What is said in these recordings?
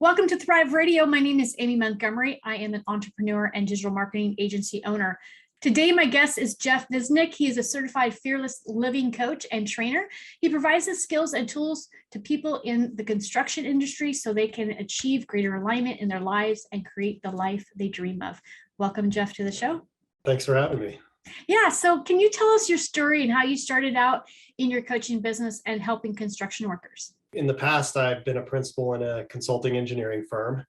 Welcome to Thrive Radio. My name is Amy Montgomery. I am an entrepreneur and digital marketing agency owner. Today, my guest is Jeff Visnic. He is a certified fearless living coach and trainer. He provides the skills and tools to people in the construction industry so they can achieve greater alignment in their lives and create the life they dream of. Welcome, Jeff, to the show. Thanks for having me. Yeah, so can you tell us your story and how you started out in your coaching business and helping construction workers? In the past, I've been a principal in a consulting engineering firm,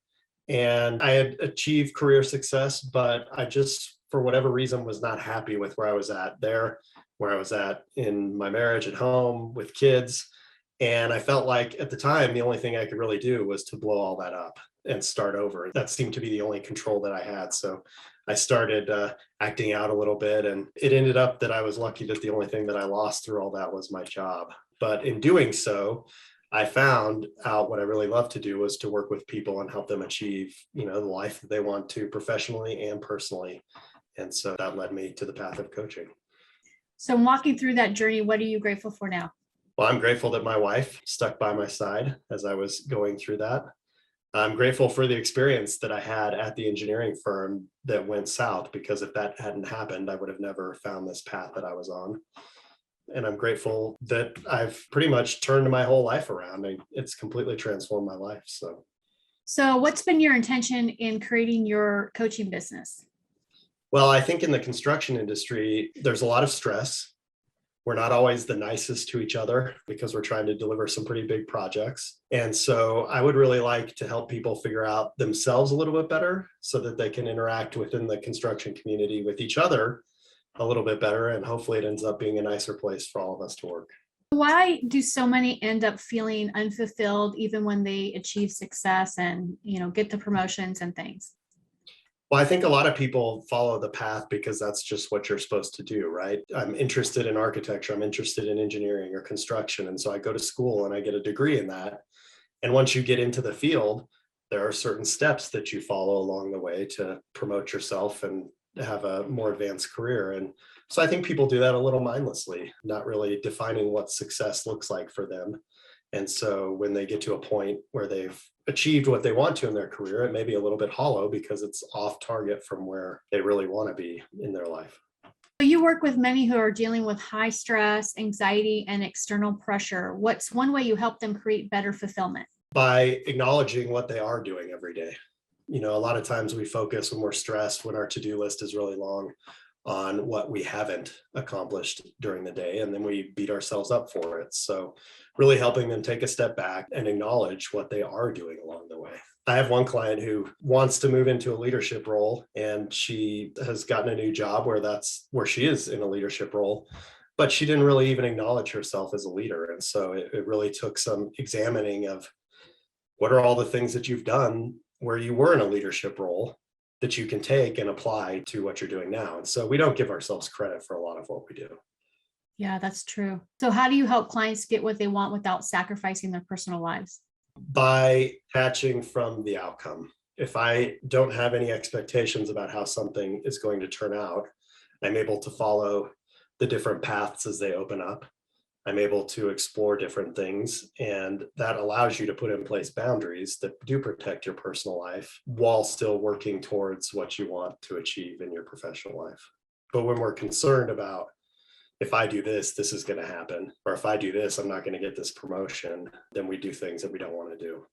and I had achieved career success, but I just, for whatever reason, was not happy with where I was at there, where I was at in my marriage at home with kids. And I felt like at the time, the only thing I could really do was to blow all that up and start over. That seemed to be the only control that I had. So I started acting out a little bit, and it ended up that I was lucky that the only thing that I lost through all that was my job. But in doing so, I found out what I really love to do was to work with people and help them achieve, the life that they want to professionally and personally. And so that led me to the path of coaching. So walking through that journey, what are you grateful for now? Well, I'm grateful that my wife stuck by my side as I was going through that. I'm grateful for the experience that I had at the engineering firm that went south, because if that hadn't happened, I would have never found this path that I was on. And I'm grateful that I've pretty much turned my whole life around. It's completely transformed my life. So what's been your intention in creating your coaching business? Well, I think in the construction industry, there's a lot of stress. We're not always the nicest to each other because we're trying to deliver some pretty big projects. And so I would really like to help people figure out themselves a little bit better so that they can interact within the construction community with each other a little bit better. And hopefully it ends up being a nicer place for all of us to work. Why do so many end up feeling unfulfilled even when they achieve success and, get the promotions and things? Well, I think a lot of people follow the path because that's just what you're supposed to do, right? I'm interested in architecture, I'm interested in engineering or construction. And so I go to school and I get a degree in that. And once you get into the field, there are certain steps that you follow along the way to promote yourself and have a more advanced career. And so I think people do that a little mindlessly, not really defining what success looks like for them. And so when they get to a point where they've achieved what they want to in their career, it may be a little bit hollow because it's off target from where they really want to be in their life. You work with many who are dealing with high stress, anxiety, and external pressure. What's one way you help them create better fulfillment? By acknowledging what they are doing every day. A lot of times we focus when we're stressed, when our to-do list is really long, on what we haven't accomplished during the day, and then we beat ourselves up for it. So really helping them take a step back and acknowledge what they are doing along the way. I have one client who wants to move into a leadership role, and she has gotten a new job where that's where she is in a leadership role, but she didn't really even acknowledge herself as a leader. And so it really took some examining of what are all the things that you've done where you were in a leadership role that you can take and apply to what you're doing now. And so we don't give ourselves credit for a lot of what we do. Yeah, that's true. So how do you help clients get what they want without sacrificing their personal lives? By detaching from the outcome. If I don't have any expectations about how something is going to turn out, I'm able to follow the different paths as they open up. I'm able to explore different things, and that allows you to put in place boundaries that do protect your personal life while still working towards what you want to achieve in your professional life. But when we're concerned about, if I do this, this is going to happen, or if I do this, I'm not going to get this promotion, then we do things that we don't want to do.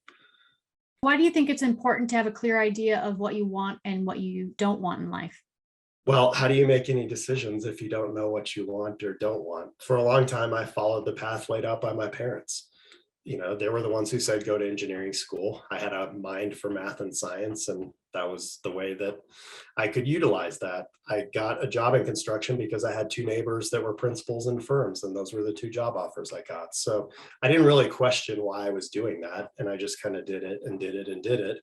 Why do you think it's important to have a clear idea of what you want and what you don't want in life? Well, how do you make any decisions if you don't know what you want or don't want? For a long time, I followed the path laid out by my parents. They were the ones who said, go to engineering school. I had a mind for math and science, and that was the way that I could utilize that. I got a job in construction because I had two neighbors that were principals in firms, and those were the two job offers I got. So I didn't really question why I was doing that. And I just kind of did it and did it and did it.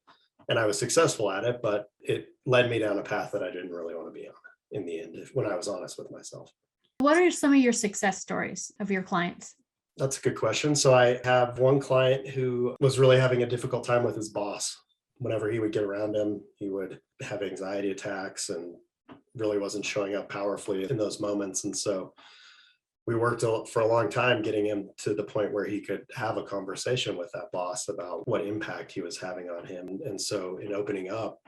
And I was successful at it, but it led me down a path that I didn't really want to be on in the end, when I was honest with myself. What are some of your success stories of your clients? That's a good question. So I have one client who was really having a difficult time with his boss. Whenever he would get around him, he would have anxiety attacks and really wasn't showing up powerfully in those moments. And so we worked for a long time getting him to the point where he could have a conversation with that boss about what impact he was having on him. And so in opening up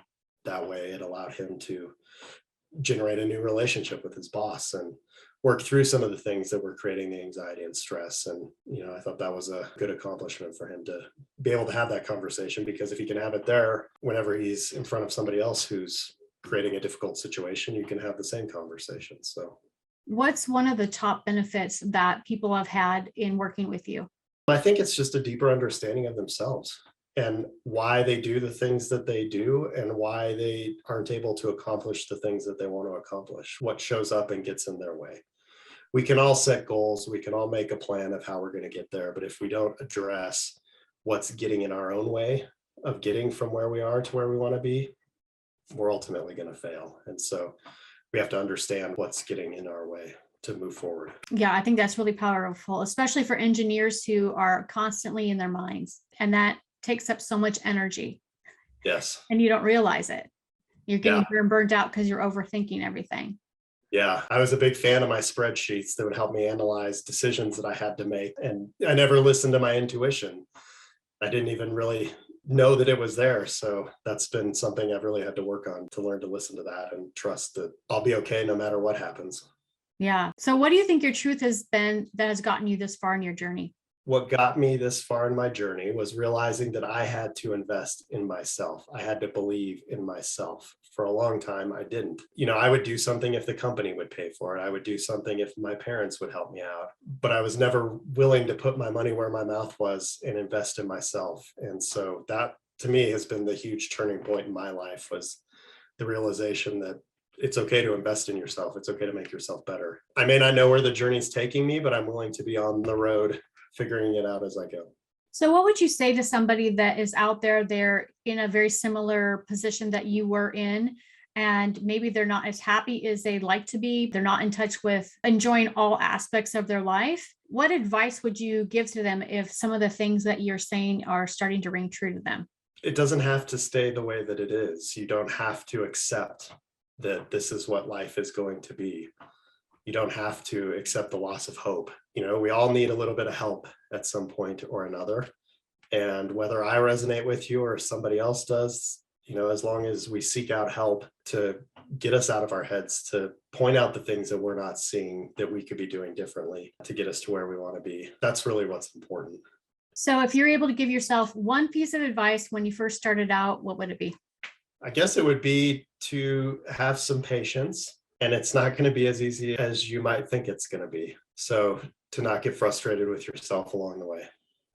that way, it allowed him to generate a new relationship with his boss and work through some of the things that were creating the anxiety and stress. And, I thought that was a good accomplishment for him to be able to have that conversation, because if he can have it there, whenever he's in front of somebody else who's creating a difficult situation, you can have the same conversation. So What's one of the top benefits that people have had in working with you? I think it's just a deeper understanding of themselves and why they do the things that they do and why they aren't able to accomplish the things that they want to accomplish, what shows up and gets in their way. We can all set goals, we can all make a plan of how we're going to get there, but if we don't address what's getting in our own way of getting from where we are to where we want to be, we're ultimately going to fail. And so we have to understand what's getting in our way to move forward. Yeah, I think that's really powerful, especially for engineers who are constantly in their minds. And that takes up so much energy. Yes. And you don't realize it. You're getting Yeah. burned out because you're overthinking everything. Yeah, I was a big fan of my spreadsheets that would help me analyze decisions that I had to make. And I never listened to my intuition. I didn't even really know that it was there. So that's been something I've really had to work on, to learn to listen to that and trust that I'll be okay no matter what happens. Yeah. So what do you think your truth has been that has gotten you this far in your journey? What got me this far in my journey was realizing that I had to invest in myself. I had to believe in myself. For a long time, I didn't. I would do something if the company would pay for it. I would do something if my parents would help me out. But I was never willing to put my money where my mouth was and invest in myself. And so that, to me, has been the huge turning point in my life, was the realization that it's okay to invest in yourself. It's okay to make yourself better. I may not know where the journey's taking me, but I'm willing to be on the road figuring it out as I go. So what would you say to somebody that is out there, they're in a very similar position that you were in, and maybe they're not as happy as they'd like to be, they're not in touch with enjoying all aspects of their life? What advice would you give to them if some of the things that you're saying are starting to ring true to them? It doesn't have to stay the way that it is. You don't have to accept that this is what life is going to be. You don't have to accept the loss of hope. We all need a little bit of help at some point or another. And whether I resonate with you or somebody else does, as long as we seek out help to get us out of our heads, to point out the things that we're not seeing that we could be doing differently to get us to where we want to be, that's really what's important. So if you're able to give yourself one piece of advice when you first started out, what would it be? I guess it would be to have some patience, and it's not going to be as easy as you might think it's going to be. So to not get frustrated with yourself along the way.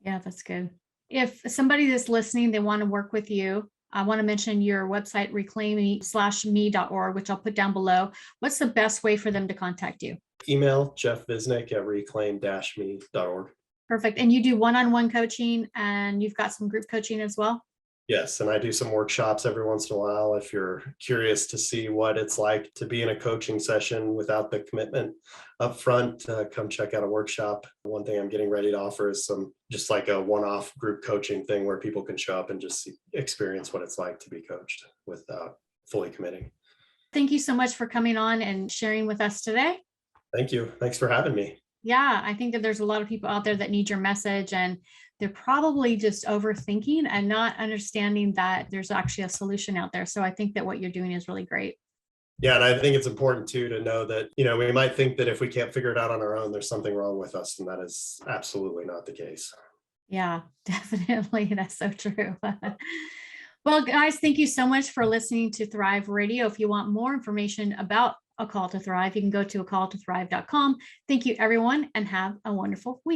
Yeah, that's good. If somebody that's listening, they want to work with you, I want to mention your website, reclaim-me.org, which I'll put down below. What's the best way for them to contact you? Email Jeff Visnic at reclaim-me.org. Perfect. And you do one-on-one coaching, and you've got some group coaching as well? Yes, and I do some workshops every once in a while. If you're curious to see what it's like to be in a coaching session without the commitment up front, come check out a workshop. One thing I'm getting ready to offer is just like a one-off group coaching thing where people can show up and just experience what it's like to be coached without fully committing. Thank you so much for coming on and sharing with us today. Thank you. Thanks for having me. Yeah, I think that there's a lot of people out there that need your message, and they're probably just overthinking and not understanding that there's actually a solution out there. So I think that what you're doing is really great. Yeah, and I think it's important too to know that, we might think that if we can't figure it out on our own, there's something wrong with us, and that is absolutely not the case. Yeah, definitely. That's so true. Well, guys, thank you so much for listening to Thrive Radio. If you want more information about A Call to Thrive, you can go to acalltothrive.com. Thank you, everyone, and have a wonderful week.